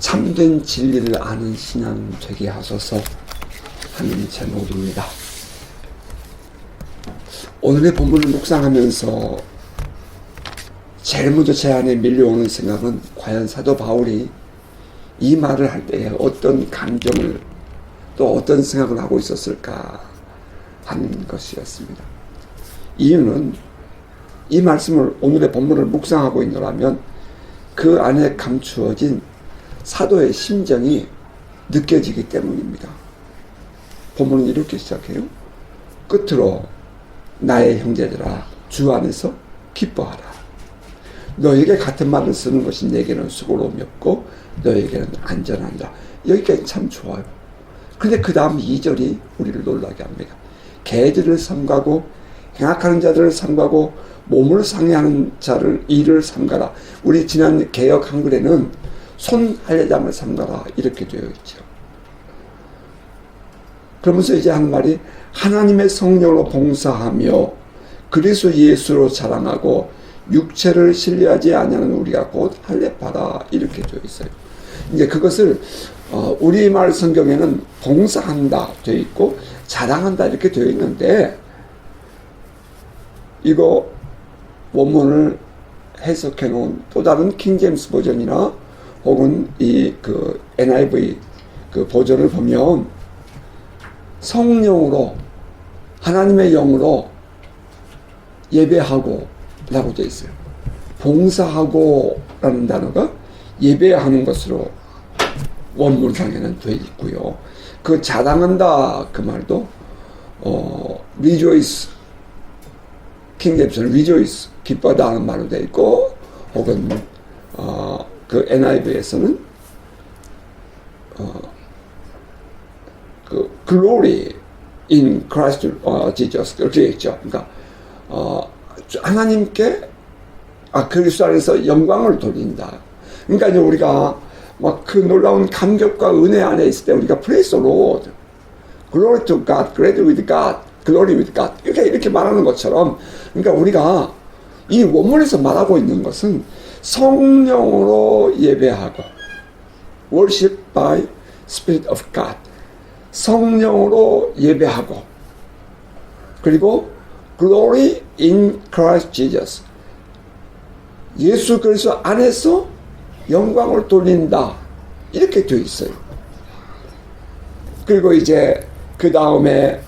참된 진리를 아는 신앙 되게 하소서 하는 제목입니다. 오늘의 본문을 묵상하면서 제일 먼저 제 안에 밀려오는 생각은 과연 사도 바울이 이 말을 할 때에 어떤 감정을 또 어떤 생각을 하고 있었을까 하는 것이었습니다. 이유는 이 말씀을 오늘의 본문을 묵상하고 있노라면 그 안에 감추어진 사도의 심정이 느껴지기 때문입니다. 본문은 이렇게 시작해요. 끝으로 나의 형제들아 주 안에서 기뻐하라. 너에게 같은 말을 쓰는 것이 내게는 수고로움이 없고 너에게는 안전한다. 여기까지 참 좋아요. 근데 그 다음 2절이 우리를 놀라게 합니다. 개들을 삼가고 행악하는 자들을 삼가고 몸을 상해하는 자를 이를 삼가라. 우리 지난 개역 한글에는 손 할례장을 삼가라 이렇게 되어 있죠. 그러면서 이제 한 말이 하나님의 성령으로 봉사하며 그리스도 예수로 자랑하고 육체를 신뢰하지 아니하는 우리가 곧 할례파라 이렇게 되어 있어요. 이제 그것을 우리말 성경에는 봉사한다 되어 있고 자랑한다 이렇게 되어 있는데 이거 원문을 해석해 놓은 또 다른 킹제임스 버전이나 혹은 그 NIV 그 버전을 보면 성령으로 하나님의 영으로 예배하고 라고 되어 있어요. 봉사하고 라는 단어가 예배하는 것으로 원문상에는 되어 있고요. 그 자랑한다 그 말도 rejoice 킹제임스는 rejoice 기뻐하다 하는 말로 되어 있고 혹은 그 NIV에서는 그 glory in Christ Jesus 그렇게 되어 있죠. 그러니까 하나님께 그리스도 안에서 영광을 돌린다. 그러니까 이제 우리가 막 그 놀라운 감격과 은혜 안에 있을 때 우리가 praise the Lord, glory to God, glory with God, glory with God 이렇게 말하는 것처럼 그러니까 우리가 이 원문에서 말하고 있는 것은 성령으로 예배하고 worship by Spirit of God 성령으로 예배하고 그리고 glory in Christ Jesus 예수 그리스도 안에서 영광을 돌린다 이렇게 되어 있어요. 그리고 이제 그 다음에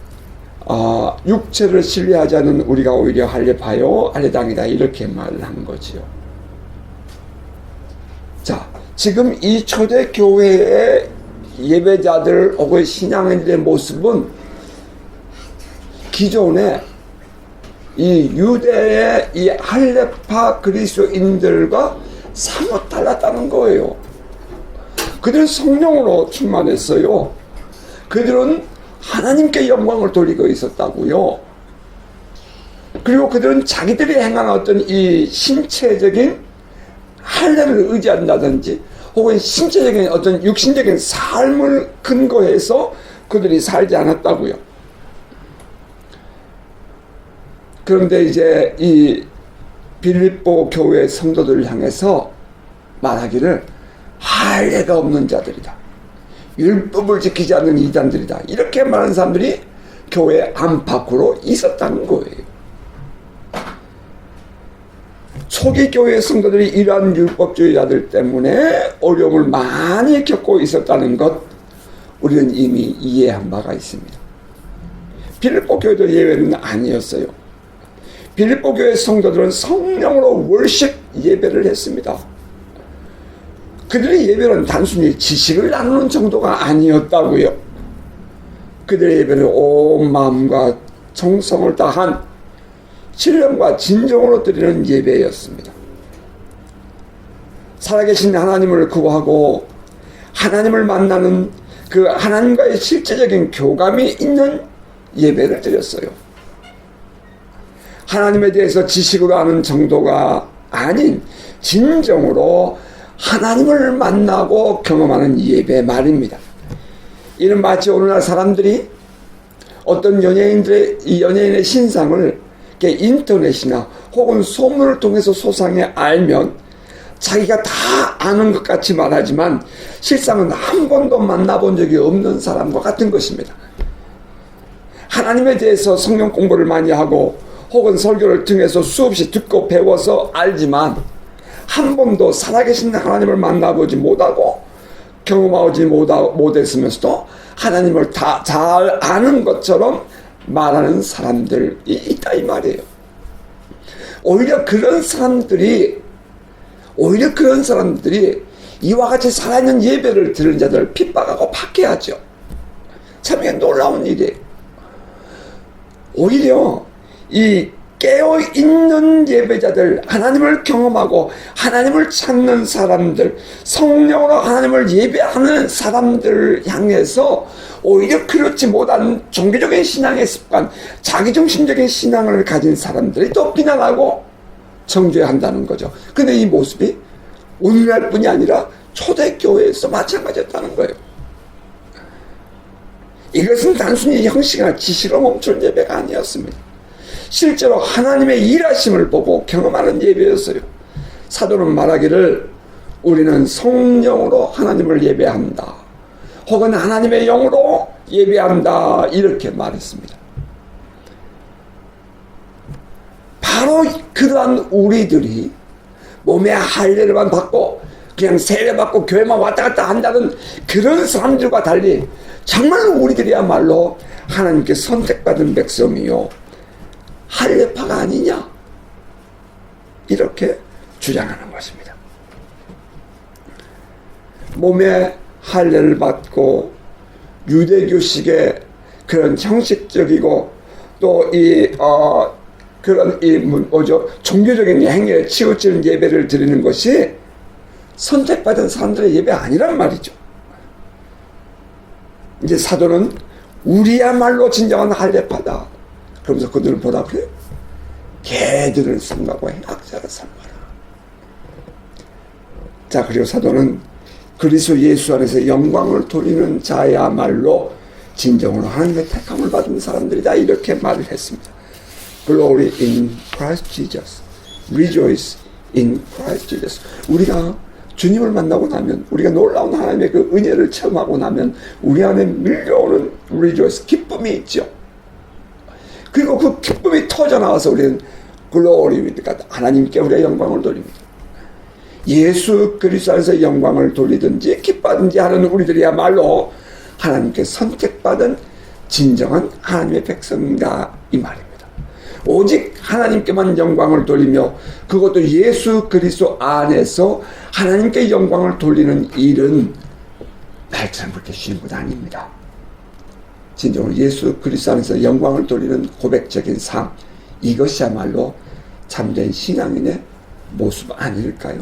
육체를 신뢰하지 않는 우리가 오히려 할례파요 할례당이다 이렇게 말을 한 거지요. 자, 지금 이 초대교회의 예배자들 혹은 신앙인들의 모습은 기존에 이 유대의 이 할례파 그리스도인들과 사뭇 달랐다는 거예요. 그들은 성령으로 충만했어요. 그들은 하나님께 영광을 돌리고 있었다고요. 그리고 그들은 자기들이 행하는 어떤 이 신체적인 할례를 의지한다든지 혹은 신체적인 어떤 육신적인 삶을 근거해서 그들이 살지 않았다고요. 그런데 이제 이 빌립보 교회 성도들을 향해서 말하기를 할례가 없는 자들이다. 율법을 지키지 않는 이단들이다. 이렇게 말하는 사람들이 교회 안팎으로 있었다는 거예요. 초기 교회 성도들이 이러한 율법주의자들 때문에 어려움을 많이 겪고 있었다는 것 우리는 이미 이해한 바가 있습니다. 빌립보 교회도 예외는 아니었어요. 빌립보 교회 성도들은 성령으로 월십 예배를 했습니다. 그들의 예배는 단순히 지식을 나누는 정도가 아니었다고요. 그들의 예배는 온 마음과 정성을 다한 신령과 진정으로 드리는 예배였습니다. 살아계신 하나님을 구하고 하나님을 만나는 그 하나님과의 실제적인 교감이 있는 예배를 드렸어요. 하나님에 대해서 지식으로 아는 정도가 아닌 진정으로 하나님을 만나고 경험하는 예배 말입니다. 이는 마치 오늘날 사람들이 어떤 연예인의 신상을 인터넷이나 혹은 소문을 통해서 소상히 알면 자기가 다 아는 것 같이 말하지만 실상은 한 번도 만나본 적이 없는 사람과 같은 것입니다. 하나님에 대해서 성경 공부를 많이 하고 혹은 설교를 통해서 수없이 듣고 배워서 알지만 한 번도 살아계신 하나님을 만나보지 못하고 경험하지 못했으면서도 하나님을 다 잘 아는 것처럼 말하는 사람들이 있다 이 말이에요. 오히려 그런 사람들이 이와 같이 살아있는 예배를 드리는 자들을 핍박하고 박해하죠. 참 이게 놀라운 일이에요. 오히려 이 깨어있는 예배자들, 하나님을 경험하고 하나님을 찾는 사람들, 성령으로 하나님을 예배하는 사람들을 향해서 오히려 그렇지 못한 종교적인 신앙의 습관, 자기중심적인 신앙을 가진 사람들이 또 비난하고 정죄한다는 거죠. 근데 이 모습이 오늘날 뿐이 아니라 초대교회에서 마찬가지였다는 거예요. 이것은 단순히 형식이나 지시로 멈춘 예배가 아니었습니다. 실제로 하나님의 일하심을 보고 경험하는 예배였어요. 사도는 말하기를 우리는 성령으로 하나님을 예배한다. 혹은 하나님의 영으로 예배한다. 이렇게 말했습니다. 바로 그러한 우리들이 몸에 할례를만 받고 그냥 세례받고 교회만 왔다 갔다 한다는 그런 사람들과 달리 정말 우리들이야말로 하나님께 선택받은 백성이요 할례파가 아니냐 이렇게 주장하는 것입니다. 몸에 할례를 받고 유대교식의 그런 형식적이고 또 종교적인 행위에 치우치는 예배를 드리는 것이 선택받은 사람들의 예배 아니란 말이죠. 이제 사도는 우리야말로 진정한 할례파다. 그러면서 그들을 보라 그래요. 개들을 삼가고 행악자를 삼가라. 자, 그리고 사도는 그리스도 예수 안에서 영광을 돌리는 자야말로 진정으로 하나님의 택함을 받은 사람들이다. 이렇게 말을 했습니다. Glory in Christ Jesus. Rejoice in Christ Jesus. 우리가 주님을 만나고 나면, 우리가 놀라운 하나님의 그 은혜를 체험하고 나면 우리 안에 밀려오는 rejoice, 기쁨이 있죠. 그리고 그 기쁨이 터져나와서 우리는 Glory with God, 하나님께 우리의 영광을 돌립니다. 예수 그리스도 안에서 영광을 돌리든지 기뻐하든지 하는 우리들이야말로 하나님께 선택받은 진정한 하나님의 백성이다 이 말입니다. 오직 하나님께만 영광을 돌리며 그것도 예수 그리스도 안에서 하나님께 영광을 돌리는 일은 말처럼 그렇게 쉬운 것 아닙니다. 진정으로 예수 그리스도 안에서 영광을 돌리는 고백적인 삶, 이것이야말로 참된 신앙인의 모습 아닐까요?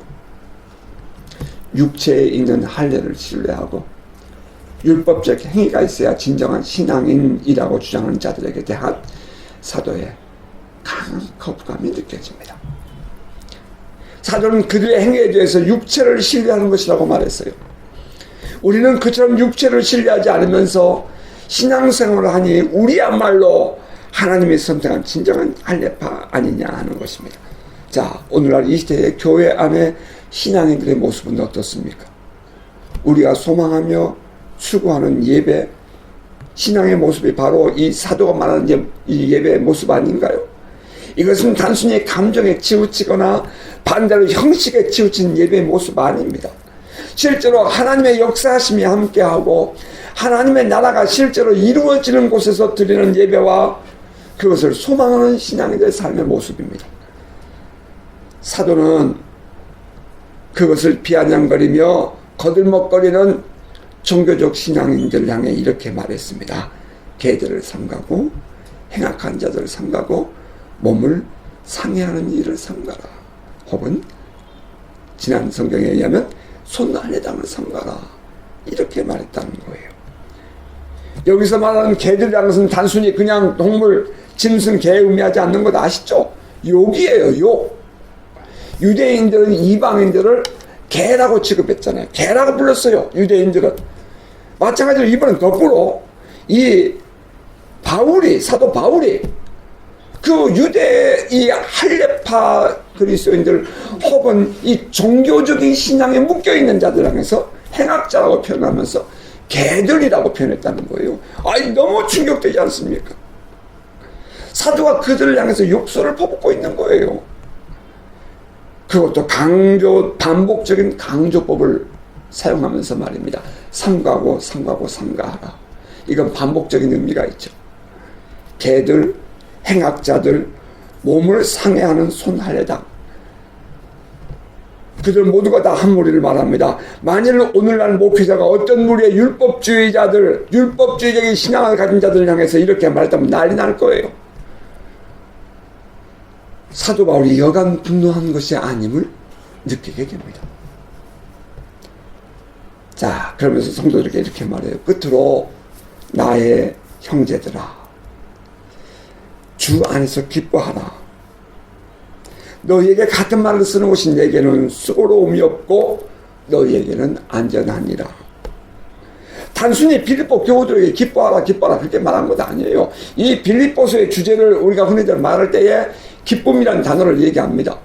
육체에 있는 할례를 신뢰하고 율법적 행위가 있어야 진정한 신앙인이라고 주장하는 자들에게 대한 사도의 강한 거부감이 느껴집니다. 사도는 그들의 행위에 대해서 육체를 신뢰하는 것이라고 말했어요. 우리는 그처럼 육체를 신뢰하지 않으면서 신앙생활을 하니 우리야말로 하나님이 선택한 진정한 할례파 아니냐 하는 것입니다. 자, 오늘날 이 시대의 교회 안에 신앙인들의 모습은 어떻습니까? 우리가 소망하며 추구하는 예배, 신앙의 모습이 바로 이 사도가 말하는 이 예배의 모습 아닌가요? 이것은 단순히 감정에 치우치거나 반대로 형식에 치우친 예배의 모습 아닙니다. 실제로 하나님의 역사하심이 함께하고 하나님의 나라가 실제로 이루어지는 곳에서 드리는 예배와 그것을 소망하는 신앙인들의 삶의 모습입니다. 사도는 그것을 비아냥거리며 거들먹거리는 종교적 신앙인들을 향해 이렇게 말했습니다. 개들을 삼가고 행악한 자들을 삼가고 몸을 상해하는 일을 삼가라. 혹은 지난 성경에 의하면 손날레당을 삼가라. 이렇게 말했다는 거예요. 여기서 말하는 개들이라는 것은 단순히 그냥 동물, 짐승, 개 의미하지 않는 것 아시죠? 욕이에요, 욕. 유대인들은 이방인들을 개라고 취급했잖아요. 개라고 불렀어요, 유대인들은. 마찬가지로 이번엔 거꾸로 이 바울이, 사도 바울이 그 유대 이 할례파 개파 그리스도인들 혹은 이 종교적인 신앙에 묶여있는 자들 향해서 행악자라고 표현하면서 개들이라고 표현했다는 거예요. 아니, 너무 충격되지 않습니까? 사도가 그들을 향해서 욕설을 퍼붓고 있는 거예요. 그것도 반복적인 강조법을 사용하면서 말입니다. 삼가고 삼가고 삼가하라. 이건 반복적인 의미가 있죠. 개들, 행악자들, 몸을 상해하는 손할례당, 그들 모두가 다 한 무리를 말합니다. 만일 오늘날 목회자가 어떤 무리의 율법주의적인 신앙을 가진 자들을 향해서 이렇게 말했다면 난리 날 거예요. 사도 바울이 여간 분노한 것이 아님을 느끼게 됩니다. 자, 그러면서 성도들에게 이렇게 말해요. 끝으로 나의 형제들아, 주 안에서 기뻐하라. 너희에게 같은 말을 쓰는 것이 내게는 수고로움이 없고 너희에게는 안전하니라. 단순히 빌립보 교우들에게 기뻐하라 기뻐하라 그렇게 말한 것 아니에요. 이 빌립보서의 주제를 우리가 흔히들 말할 때에 기쁨이라는 단어를 얘기합니다.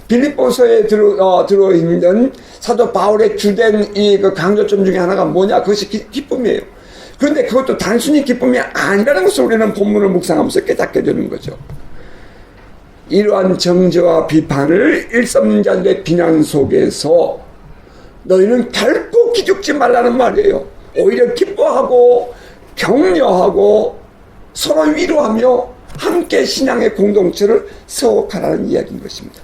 빌립보서에 들어있는 사도 바울의 주된 그 강조점 중에 하나가 뭐냐? 그것이 기쁨이에요. 그런데 그것도 단순히 기쁨이 아니라는 것을 우리는 본문을 묵상하면서 깨닫게 되는 거죠. 이러한 정죄와 비판을 일삼는 자들의 비난 속에서 너희는 결코 기죽지 말라는 말이에요. 오히려 기뻐하고 격려하고 서로 위로하며 함께 신앙의 공동체를 세워가라는 이야기인 것입니다.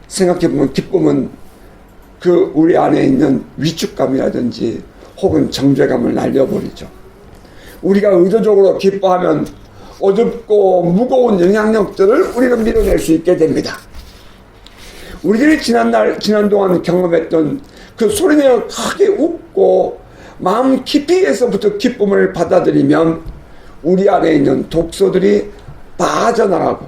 생각해보면 기쁨은 그 우리 안에 있는 위축감이라든지 혹은 정죄감을 날려버리죠. 우리가 의도적으로 기뻐하면 어둡고 무거운 영향력들을 우리는 밀어낼 수 있게 됩니다. 우리들이 지난 동안 경험했던 그 소리내어 크게 웃고 마음 깊이에서부터 기쁨을 받아들이면 우리 안에 있는 독소들이 빠져나가고,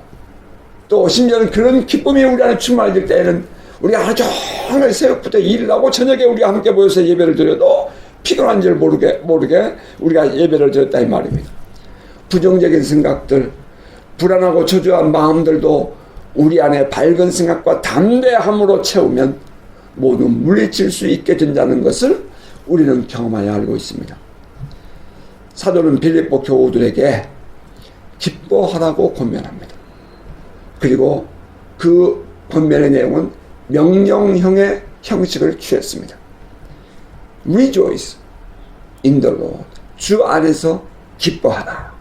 또 심지어는 그런 기쁨이 우리 안에 충만해질 때에는 우리가 하루 종일 새벽부터 일을 하고 저녁에 우리가 함께 모여서 예배를 드려도 피곤한 줄 모르게 우리가 예배를 드렸다 이 말입니다. 부정적인 생각들, 불안하고 초조한 마음들도 우리 안에 밝은 생각과 담대함으로 채우면 모두 물리칠 수 있게 된다는 것을 우리는 경험하여 알고 있습니다. 사도는 빌립보 교우들에게 기뻐하라고 권면합니다. 그리고 그 권면의 내용은 명령형의 형식을 취했습니다. Rejoice in the Lord. 주 안에서 기뻐하라.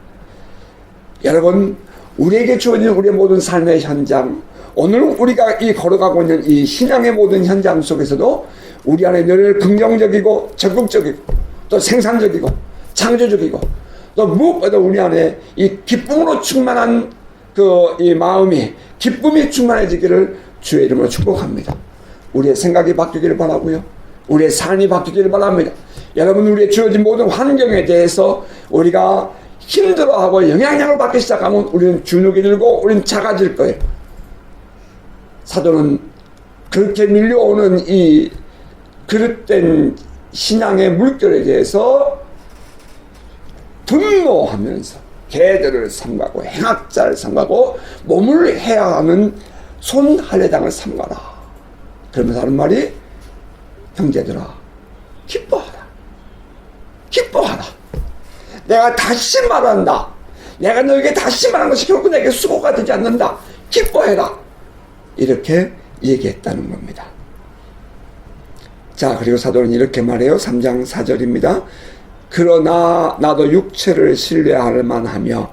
여러분, 우리에게 주어진 우리의 모든 삶의 현장, 오늘 우리가 걸어가고 있는 이 신앙의 모든 현장 속에서도 우리 안에 늘 긍정적이고 적극적이고 또 생산적이고 창조적이고 또 무엇보다 우리 안에 이 기쁨으로 충만한 이 마음이, 기쁨이 충만해지기를 주의 이름으로 축복합니다. 우리의 생각이 바뀌기를 바라고요. 우리의 삶이 바뀌기를 바랍니다. 여러분, 우리의 주어진 모든 환경에 대해서 우리가 힘들어하고 영향력을 받기 시작하면 우리는 주눅이 들고 우리는 작아질 거예요. 사도는 그렇게 밀려오는 이 그릇된 신앙의 물결에 대해서 분노하면서 개들을 삼가고 행악자를 삼가고 몸을 해야 하는 손할례당을 삼가라. 그러면서 하는 말이, 형제들아, 기뻐하라. 기뻐하라. 내가 다시 말한다. 내가 너에게 다시 말하는 것이 결국 내게 수고가 되지 않는다. 기뻐해라. 이렇게 얘기했다는 겁니다. 자, 그리고 사도는 이렇게 말해요. 3장 4절입니다. 그러나 나도 육체를 신뢰할 만하며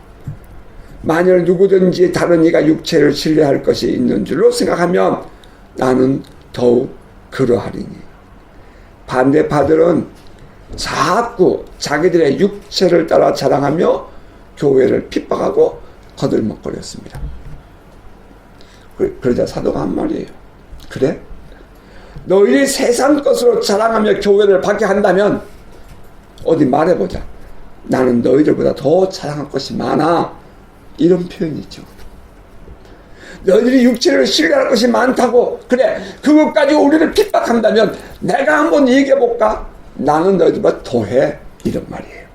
만일 누구든지 다른 이가 육체를 신뢰할 것이 있는 줄로 생각하면 나는 더욱 그러하리니. 반대파들은 자꾸 자기들의 육체를 따라 자랑하며 교회를 핍박하고 거들먹거렸습니다. 그러자 사도가 한 말이에요. 그래? 너희들이 세상 것으로 자랑하며 교회를 받게 한다면 어디 말해보자. 나는 너희들보다 더 자랑할 것이 많아. 이런 표현이죠. 너희들이 육체를 신뢰할 것이 많다고, 그래, 그것 가지고 우리를 핍박한다면 내가 한번 얘기해볼까? 나는 너희들보다 더해. 이런 말이에요.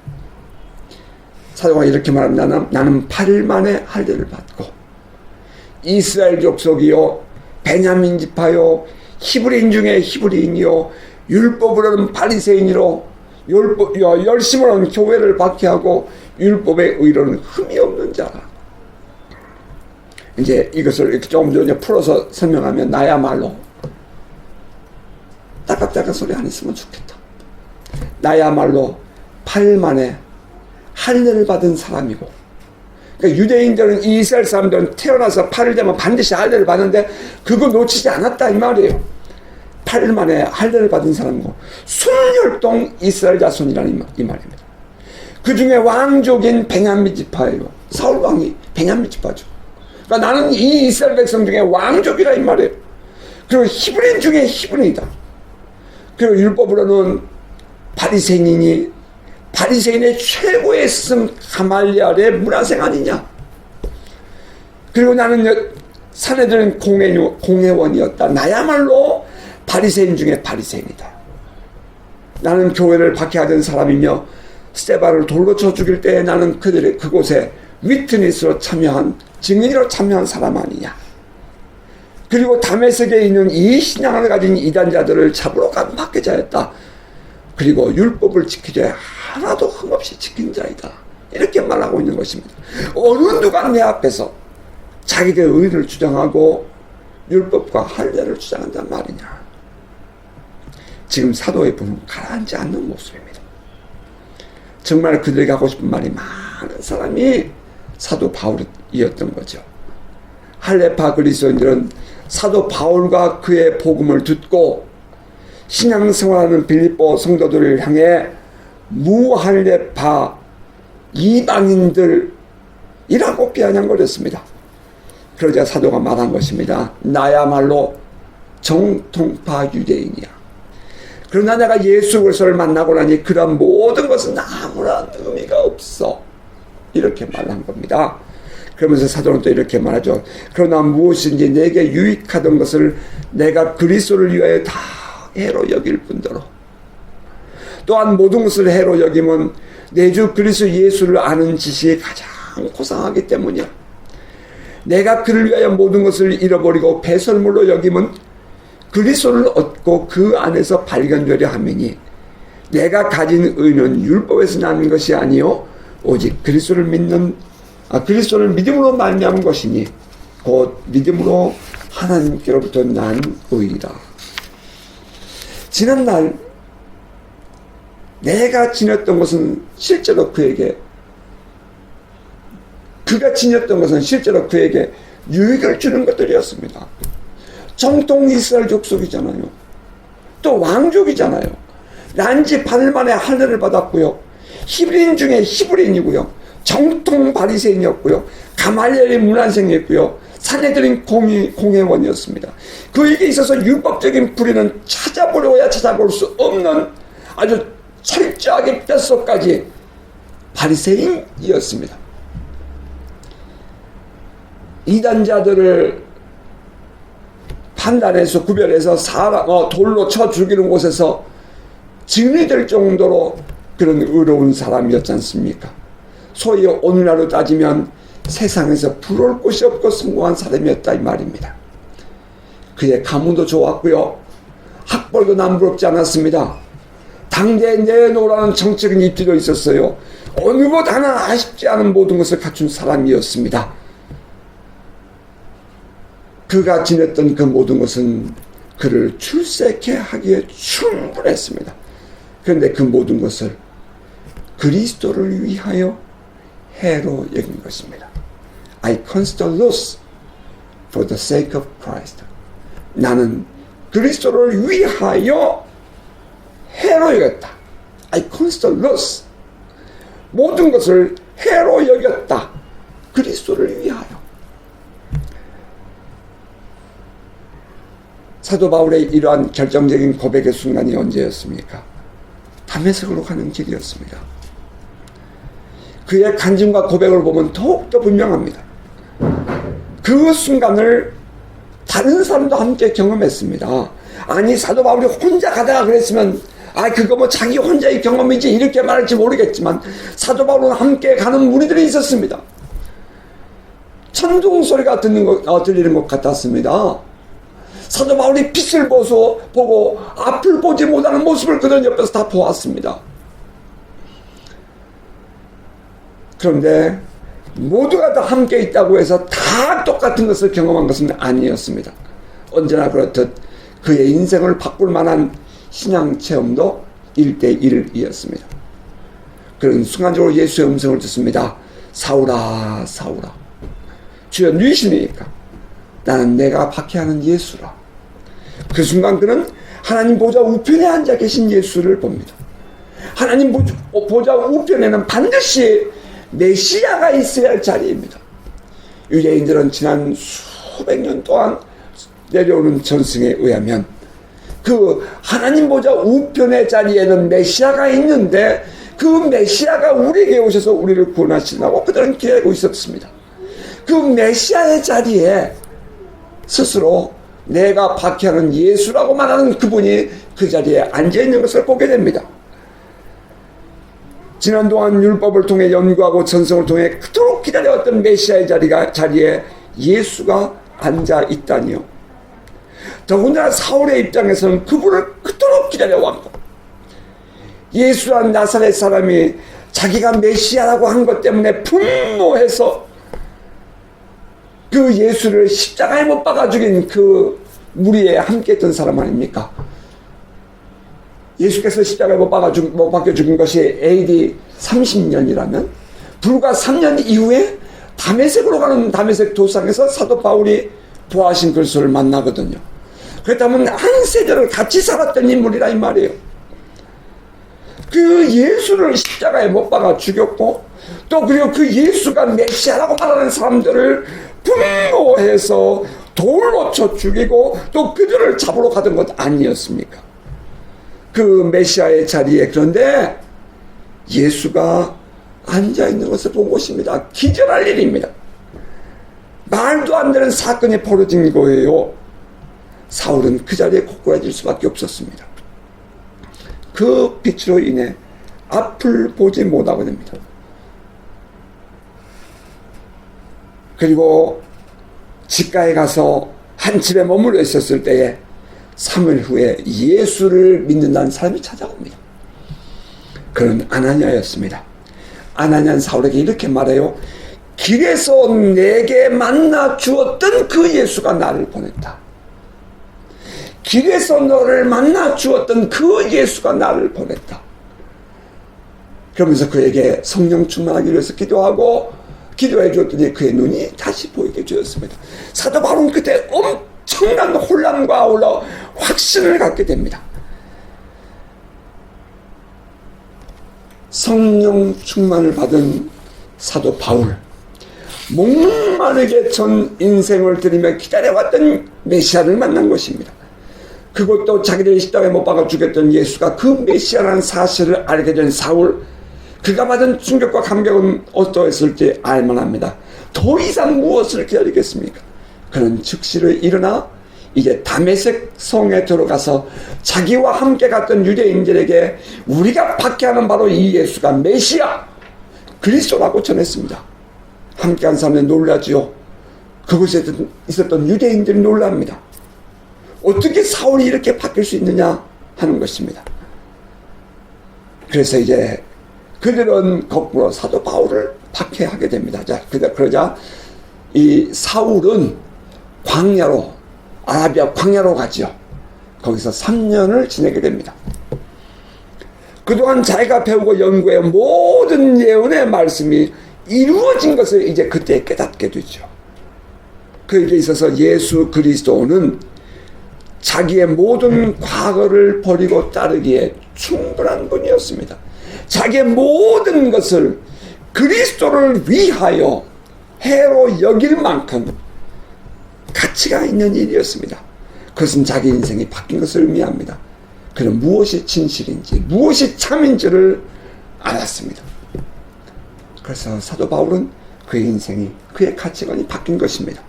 사도가 이렇게 말합니다. 나는 8일 만에 할례를 받고 이스라엘 족속이요 베냐민 지파요 히브리인 중에 히브리인이요 율법으로는 바리새인이로 열심으로는 교회를 박해하고 율법의 의로는 흠이 없는 자라. 이제 이것을 이렇게 조금 더 풀어서 설명하면 나야말로 따깍따깍 소리 안 했으면 좋겠다. 나야말로 8일 만에 할례를 받은 사람이고, 그러니까 유대인들은 이스라엘 사람들은 태어나서 8일 되면 반드시 할례를 받는데 그거 놓치지 않았다 이 말이에요. 8일 만에 할례를 받은 사람이고 순혈동 이스라엘 자손이라는 이 말입니다. 그 중에 왕족인 베냐민 지파예요. 사울 왕이 베냐민 지파죠. 그러니까 나는 이 이스라엘 백성 중에 왕족이라 이 말이에요. 그리고 히브리인 중에 히브리인이다. 그리고 율법으로는 바리새인이니 바리새인의 최고의 스승 가말리엘의 문화생 아니냐. 그리고 나는 사내들은 공회원이었다. 나야말로 바리새인 중에 바리새인이다. 나는 교회를 박해하던 사람이며 스데반을 돌로 쳐 죽일 때에 나는 그곳에 위트니스로 참여한 증인으로 참여한 사람 아니냐. 그리고 다메섹에 있는 이 신앙을 가진 이단자들을 잡으러 간 박해자였다. 그리고 율법을 지키되 하나도 흠없이 지킨 자이다. 이렇게 말하고 있는 것입니다. 어느 누가 내 앞에서 자기의 의를 주장하고 율법과 할례를 주장한단 말이냐. 지금 사도의 분은 가라앉지 않는 모습입니다. 정말 그들에게 하고 싶은 말이 많은 사람이 사도 바울이었던 거죠. 할례파 그리스도인들은 사도 바울과 그의 복음을 듣고 신앙생활하는 빌립보 성도들을 향해 무할례파 이방인들이라고 비아냥거렸습니다. 그러자 사도가 말한 것입니다. 나야말로 정통파 유대인이야. 그러나 내가 예수 그리스도를 만나고 나니 그런 모든 것은 아무런 의미가 없어. 이렇게 말한 겁니다. 그러면서 사도는 또 이렇게 말하죠. 그러나 무엇인지 내게 유익하던 것을 내가 그리스도를 위하여 다 해로 여길 뿐더러 또한 모든 것을 해로 여기면 내 주 그리스도 예수를 아는 지식이 가장 고상하기 때문이야. 내가 그를 위하여 모든 것을 잃어버리고 배설물로 여기면 그리스도를 얻고 그 안에서 발견되려 함이니 내가 가진 의는 율법에서 나는 것이 아니요 오직 그리스도를 믿음으로 말미암은 것이니 곧 믿음으로 하나님께로부터 난 의이라. 지난날 내가 지녔던 것은 실제로 그가 지녔던 것은 실제로 그에게 유익을 주는 것들이었습니다. 정통 이스라엘 족속이잖아요. 또 왕족이잖아요. 난지 8일 만에 할례를 받았고요. 히브리인 중에 히브리인이고요. 정통 바리새인이었고요. 가말리엘의 문안생이었고요. 사내들인 공회원이었습니다. 그에게 있어서 율법적인 불의는 찾아보려야 찾아볼 수 없는 아주 철저하게 뼛속까지 바리새인이었습니다. 이단자들을 판단해서 구별해서 돌로 쳐 죽이는 곳에서 증이 될 정도로 그런 의로운 사람이었지 않습니까? 소위 오늘날로 따지면 세상에서 부러울 곳이 없고 성공한 사람이었다 이 말입니다. 그의 가문도 좋았고요. 학벌도 남부럽지 않았습니다. 당대에 내놓으라는 정책인 입지도 있었어요. 어느 것 하나 아쉽지 않은 모든 것을 갖춘 사람이었습니다. 그가 지냈던 그 모든 것은 그를 출세케 하기에 충분했습니다. 그런데 그 모든 것을 그리스도를 위하여 해로 여긴 것입니다. I consider loss for the sake of Christ. 나는 그리스도를 위하여 해로 여겼다. I consider loss. 모든 것을 해로 여겼다. 그리스도를 위하여. 사도 바울의 이러한 결정적인 고백의 순간이 언제였습니까? 다메섹으로 가는 길이었습니다. 그의 간증과 고백을 보면 더욱더 분명합니다. 그 순간을 다른 사람도 함께 경험했습니다. 아니 사도 바울이 혼자 가다가 그랬으면 그거 뭐 자기 혼자의 경험이지 이렇게 말할지 모르겠지만 사도 바울은 함께 가는 무리들이 있었습니다. 천둥 소리가 들리는 것 같았습니다. 사도 바울이 빛을 보고 앞을 보지 못하는 모습을 그들 옆에서 다 보았습니다. 그런데 모두가 다 함께 있다고 해서 다 똑같은 것을 경험한 것은 아니었습니다. 언제나 그렇듯 그의 인생을 바꿀 만한 신앙 체험도 1대1이었습니다. 그런 순간적으로 예수의 음성을 듣습니다. 사울아 사울아 주여 누이시니까 나는 내가 박해하는 예수라. 그 순간 그는 하나님 보좌 우편에 앉아 계신 예수를 봅니다. 하나님 보좌 우편에는 반드시 메시아가 있어야 할 자리입니다. 유대인들은 지난 수백 년 동안 내려오는 전승에 의하면 그 하나님 보좌 우편의 자리에는 메시아가 있는데 그 메시아가 우리에게 오셔서 우리를 구원하시라고 그들은 기다리고 있었습니다. 그 메시아의 자리에 스스로 내가 박해하는 예수라고 말하는 그분이 그 자리에 앉아있는 것을 보게 됩니다. 지난 동안 율법을 통해 연구하고 전성을 통해 그토록 기다려왔던 메시아의 자리에 예수가 앉아있다니요. 더군다나 사울의 입장에서는 그분을 그토록 기다려왔고 예수란 나사렛 사람이 자기가 메시아라고 한 것 때문에 분노해서 그 예수를 십자가에 못 박아 죽인 그 무리에 함께 했던 사람 아닙니까? 예수께서 십자가에 못 박혀 죽인 것이 AD 30년이라면 불과 3년 이후에 다메섹으로 가는 다메섹 도상에서 사도 바울이 부하신 그리스도를 만나거든요. 그렇다면 한 세대를 같이 살았던 인물이라 이 말이에요. 그 예수를 십자가에 못 박아 죽였고 또 그리고 그 예수가 메시아라고 말하는 사람들을 분노해서 돌로 쳐 죽이고 또 그들을 잡으러 가던 것 아니었습니까? 그 메시아의 자리에 그런데 예수가 앉아있는 것을 본 것입니다. 기절할 일입니다. 말도 안 되는 사건이 벌어진 거예요. 사울은 그 자리에 고꾸라질 수밖에 없었습니다. 그 빛으로 인해 앞을 보지 못하게 됩니다. 그리고 집가에 가서 한 집에 머물러 있었을 때에 3일 후에 예수를 믿는다는 사람이 찾아옵니다. 그는 아나니아였습니다. 아나니아는 사울에게 이렇게 말해요. 길에서 내게 만나 주었던 그 예수가 나를 보냈다. 길에서 너를 만나 주었던 그 예수가 나를 보냈다. 그러면서 그에게 성령 충만하기 위해서 기도해 주었더니 그의 눈이 다시 보이게 되었습니다. 사도 바울은 그때 엄청난 혼란과 확신을 갖게 됩니다. 성령 충만을 받은 사도 바울, 목마르게 전 인생을 들이며 기다려왔던 메시아를 만난 것입니다. 그것도 자기를 십자가에 못 박아 죽였던 예수가 그 메시아라는 사실을 알게 된 사울, 그가 받은 충격과 감격은 어떠했을지 알만합니다. 더 이상 무엇을 기다리겠습니까? 그는 즉시로 일어나 이제 다메섹 성에 들어가서 자기와 함께 갔던 유대인들에게 우리가 박해하는 바로 이 예수가 메시아 그리스도라고 전했습니다. 함께한 사람들이 놀라지요. 그곳에 있었던 유대인들이 놀랍니다. 어떻게 사울이 이렇게 바뀔 수 있느냐 하는 것입니다. 그래서 이제 그들은 거꾸로 사도 바울을 박해하게 됩니다. 자, 그러자 이 사울은 아라비아 광야로 가죠. 거기서 3년을 지내게 됩니다. 그동안 자기가 배우고 연구해 모든 예언의 말씀이 이루어진 것을 이제 그때 깨닫게 되죠. 그에게 있어서 예수 그리스도는 자기의 모든 과거를 버리고 따르기에 충분한 분이었습니다. 자기의 모든 것을 그리스도를 위하여 해로 여길 만큼 가치가 있는 일이었습니다. 그것은 자기 인생이 바뀐 것을 의미합니다. 그는 무엇이 진실인지 무엇이 참인지를 알았습니다. 그래서 사도 바울은 그의 인생이 그의 가치관이 바뀐 것입니다.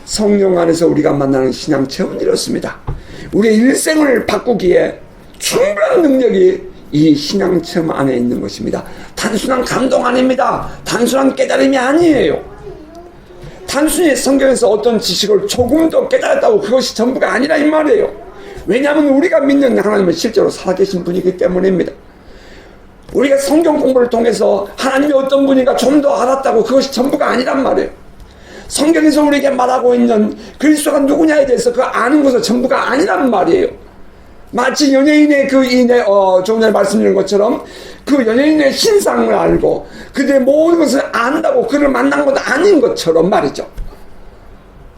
성령 안에서 우리가 만나는 신앙 체험은 이렇습니다. 우리의 일생을 바꾸기에 충분한 능력이 이 신앙 체험 안에 있는 것입니다. 단순한 감동 아닙니다. 단순한 깨달음이 아니에요. 단순히 성경에서 어떤 지식을 조금 더 깨달았다고 그것이 전부가 아니라 이 말이에요. 왜냐하면 우리가 믿는 하나님은 실제로 살아계신 분이기 때문입니다. 우리가 성경 공부를 통해서 하나님이 어떤 분인가 좀 더 알았다고 그것이 전부가 아니란 말이에요. 성경에서 우리에게 말하고 있는 그리스도가 누구냐에 대해서 그 아는 것은 전부가 아니란 말이에요. 마치 연예인의 조금 전에 말씀드린 것처럼 그 연예인의 신상을 알고 그들의 모든 것을 안다고 그를 만난 것 아닌 것처럼 말이죠.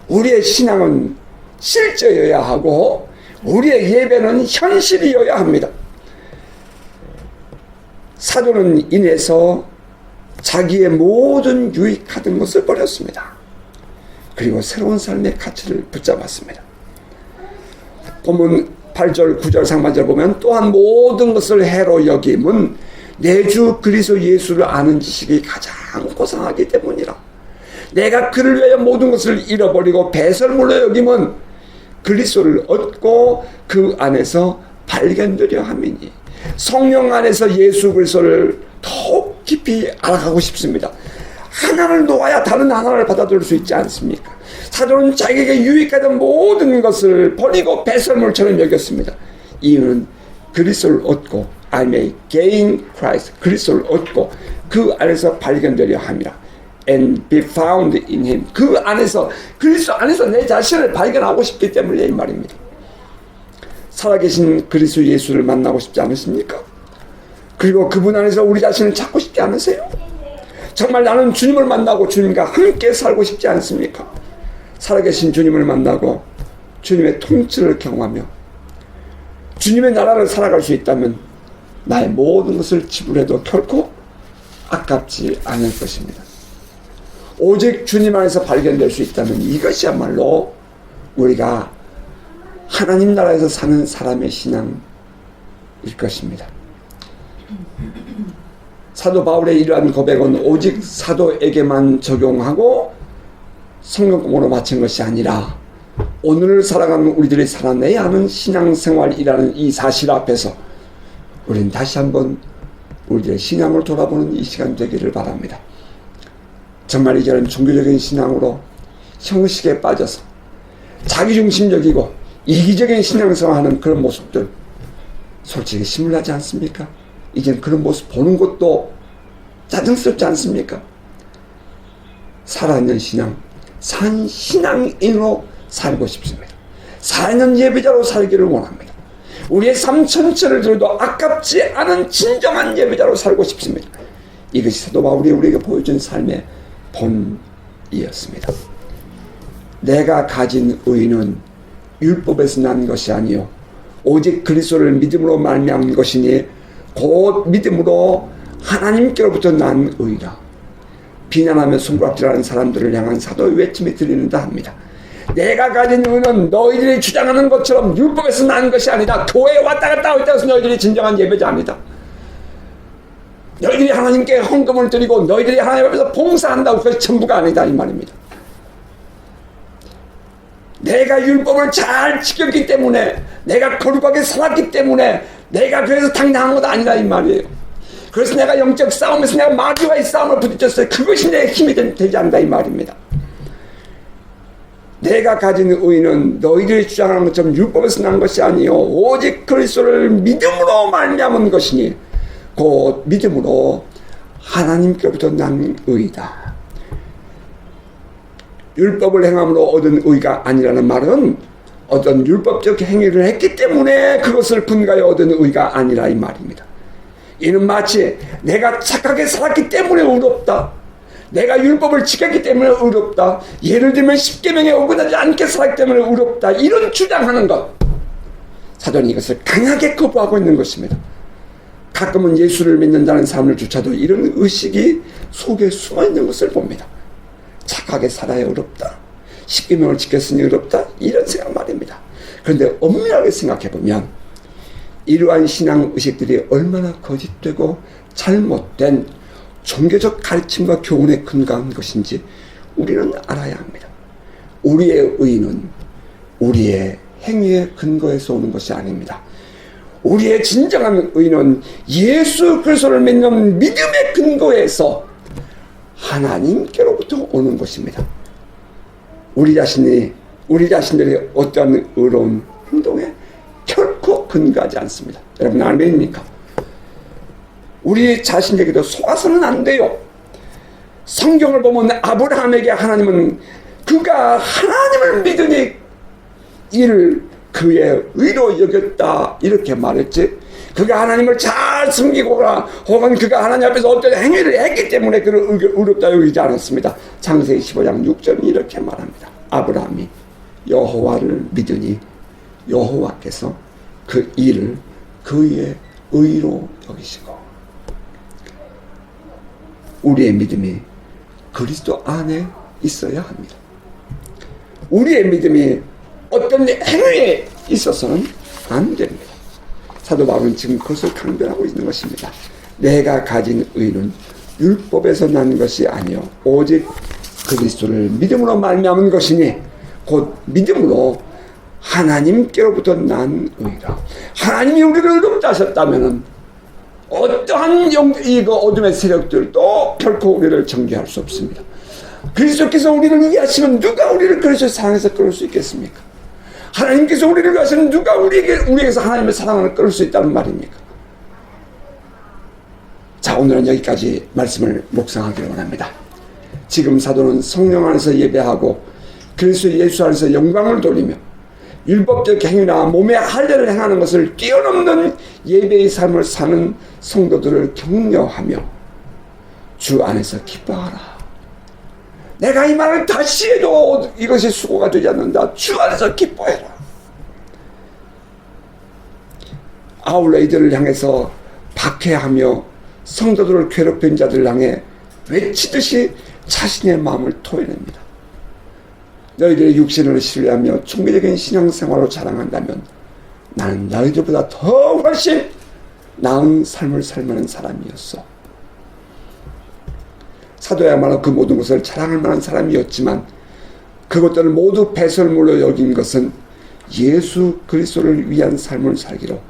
우리의 신앙은 실제여야 하고 우리의 예배는 현실이어야 합니다. 사도는 인해서 자기의 모든 유익하던 것을 버렸습니다. 그리고 새로운 삶의 가치를 붙잡았습니다. 본문 8절 9절 상반절 보면 또한 모든 것을 해로 여김은 내 주 그리스도 예수를 아는 지식이 가장 고상하기 때문이라. 내가 그를 위하여 모든 것을 잃어버리고 배설물로 여김은 그리스도를 얻고 그 안에서 발견되려 함이니. 성령 안에서 예수 그리스도를 더욱 깊이 알아가고 싶습니다. 하나를 놓아야 다른 하나를 받아들일 수 있지 않습니까? 사도는 자기에게 유익하던 모든 것을 버리고 배설물처럼 여겼습니다. 이유는 그리스도를 얻고 I may gain Christ, 그리스도를 얻고 그 안에서 발견되려 함이라. And be found in him. 그 안에서 그리스도 안에서 내 자신을 발견하고 싶기 때문에 이 말입니다. 살아계신 그리스도 예수를 만나고 싶지 않으십니까? 그리고 그분 안에서 우리 자신을 찾고 싶지 않으세요? 정말 나는 주님을 만나고 주님과 함께 살고 싶지 않습니까? 살아계신 주님을 만나고 주님의 통치를 경험하며 주님의 나라를 살아갈 수 있다면 나의 모든 것을 지불해도 결코 아깝지 않을 것입니다. 오직 주님 안에서 발견될 수 있다면 이것이야말로 우리가 하나님 나라에서 사는 사람의 신앙일 것입니다. 사도 바울의 이러한 고백은 오직 사도에게만 적용하고 성경공으로 마친 것이 아니라 오늘을 살아가는 우리들이 살아내야 하는 신앙생활이라는 이 사실 앞에서 우리는 다시 한번 우리들의 신앙을 돌아보는 이 시간 되기를 바랍니다. 정말 이제는 종교적인 신앙으로 형식에 빠져서 자기중심적이고 이기적인 신앙생활하는 그런 모습들 솔직히 심울하지 않습니까? 이젠 그런 모습 보는 것도 짜증스럽지 않습니까? 살아있는 신앙, 산 신앙인으로 살고 싶습니다. 살아있는 예배자로 살기를 원합니다. 우리의 삶 전체를 들어도 아깝지 않은 진정한 예배자로 살고 싶습니다. 이것이 사도 바울이 우리에게 보여준 삶의 본이었습니다. 내가 가진 의는 율법에서 난 것이 아니요 오직 그리스도를 믿음으로 말미암은 것이니 곧 믿음으로 하나님께로부터 난 의라. 비난하며 손가락질하는 사람들을 향한 사도의 외침이 들리는다 합니다. 내가 가진 의는 너희들이 주장하는 것처럼 율법에서 난 것이 아니다. 교회에 왔다 갔다 할 때서 너희들이 진정한 예배자 아니다. 너희들이 하나님께 헌금을 드리고 너희들이 하나님 앞에서 봉사한다고 그것이 전부가 아니다 이 말입니다. 내가 율법을 잘 지켰기 때문에 내가 거룩하게 살았기 때문에 내가 그래서 당당한 것 아니라 이 말이에요. 그래서 내가 영적 싸움에서 내가 마귀와의 싸움을 부딪혔어요. 그것이 내 힘이 되지 않는다 이 말입니다. 내가 가진 의는 너희들이 주장하는 것처럼 율법에서 난 것이 아니요 오직 그리스도를 믿음으로 말미암은 것이니 곧 믿음으로 하나님께로부터 난 의이다. 율법을 행함으로 얻은 의가 아니라는 말은 어떤 율법적 행위를 했기 때문에 그것을 근거하여 얻은 의가 아니라 이 말입니다. 이는 마치 내가 착하게 살았기 때문에 의롭다. 내가 율법을 지켰기 때문에 의롭다. 예를 들면 십계명에 어긋나지 않게 살았기 때문에 의롭다. 이런 주장하는 것. 사도는 이것을 강하게 거부하고 있는 것입니다. 가끔은 예수를 믿는다는 사람들조차도 이런 의식이 속에 숨어있는 것을 봅니다. 착하게 살아야 의롭다. 십계명을 지켰으니 의롭다. 이런 생각 말입니다. 그런데 엄밀하게 생각해보면 이러한 신앙의식들이 얼마나 거짓되고 잘못된 종교적 가르침과 교훈에 근거한 것인지 우리는 알아야 합니다. 우리의 의는 우리의 행위의 근거에서 오는 것이 아닙니다. 우리의 진정한 의는 예수 그리스도를 믿는 믿음의 근거에서 하나님께로부터 오는 것입니다. 우리 자신들이 어떠한 의로운 행동에 결코 근거하지 않습니다. 여러분 아멘입니까? 우리 자신에게도 속아서는 안 돼요. 성경을 보면 아브라함에게 하나님은 그가 하나님을 믿으니 이를 그의 의로 여겼다 이렇게 말했지. 그가 하나님을 잘 섬기거나 혹은 그가 하나님 앞에서 어떤 행위를 했기 때문에 그를 의롭다 여기지 않았습니다. 창세기 15장 6절이 이렇게 말합니다. 아브라함이 여호와를 믿으니 여호와께서 그 일을 그의 의로 여기시고. 우리의 믿음이 그리스도 안에 있어야 합니다. 우리의 믿음이 어떤 행위에 있어서는 안 됩니다. 사도 바울은 지금 그것을 강변하고 있는 것입니다. 내가 가진 의는 율법에서 난 것이 아니요 오직 그리스도를 믿음으로 말미암은 것이니 곧 믿음으로 하나님께로부터 난 의라. 하나님이 우리를 의롭다 하셨다면 어떠한 어둠의 세력들도 결코 우리를 정죄할 수 없습니다. 그리스도께서 우리를 위하시면 누가 우리를 그리스도의 사랑에서 끌을 수 있겠습니까? 하나님께서 우리를 위하시면 누가 우리에게서 하나님의 사랑을 끌을 수 있다는 말입니까? 자, 오늘은 여기까지 말씀을 묵상하기를 원합니다. 지금 사도는 성령 안에서 예배하고 그리스도 예수 안에서 영광을 돌리며 율법적 행위나 몸의 할례를 행하는 것을 뛰어넘는 예배의 삶을 사는 성도들을 격려하며 주 안에서 기뻐하라. 내가 이 말을 다시 해도 이것이 수고가 되지 않는다. 주 안에서 기뻐해라. 아울러 이들을 향해서 박해하며 성도들을 괴롭힌 자들을 향해 외치듯이 자신의 마음을 토해냅니다. 너희들의 육신을 신뢰하며 충기적인 신앙생활로 자랑한다면 나는 너희들보다 더 훨씬 나은 삶을 살만한 사람이었어. 사도야말로 그 모든 것을 자랑할 만한 사람이었지만 그것들을 모두 배설물로 여긴 것은 예수 그리스도를 위한 삶을 살기로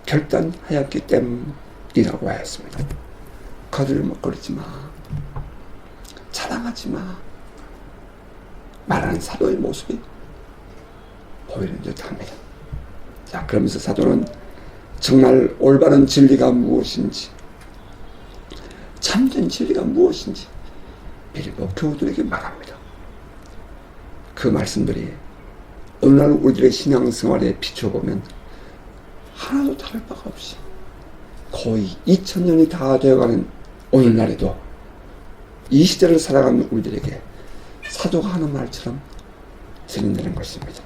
결단하였기 때문이라고 하였습니다. 거들먹거리지 마. 자랑하지 마. 말하는 사도의 모습이 보이는 듯합니다. 자, 그러면서 사도는 정말 올바른 진리가 무엇인지, 참된 진리가 무엇인지 빌보 교우들에게 말합니다. 그 말씀들이 오늘날 우리들의 신앙생활에 비춰보면 하나도 다를 바가 없이 거의 2000년이 다 되어가는 오늘날에도 이 시대를 살아가는 우리들에게 사도가 하는 말처럼 들린다는 것입니다.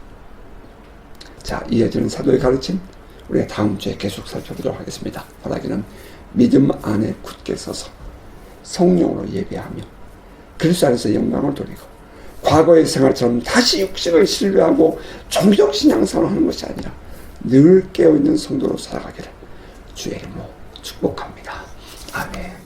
자, 이어지는 사도의 가르침 우리가 다음 주에 계속 살펴보도록 하겠습니다. 바라기는 믿음 안에 굳게 서서 성령으로 예배하며 그리스도 안에서 영광을 돌리고 과거의 생활처럼 다시 육신을 신뢰하고 종교적 신앙생활을 하는 것이 아니라 늘 깨어있는 성도로 살아가기를 주의 이름으로 축복합니다. 아멘.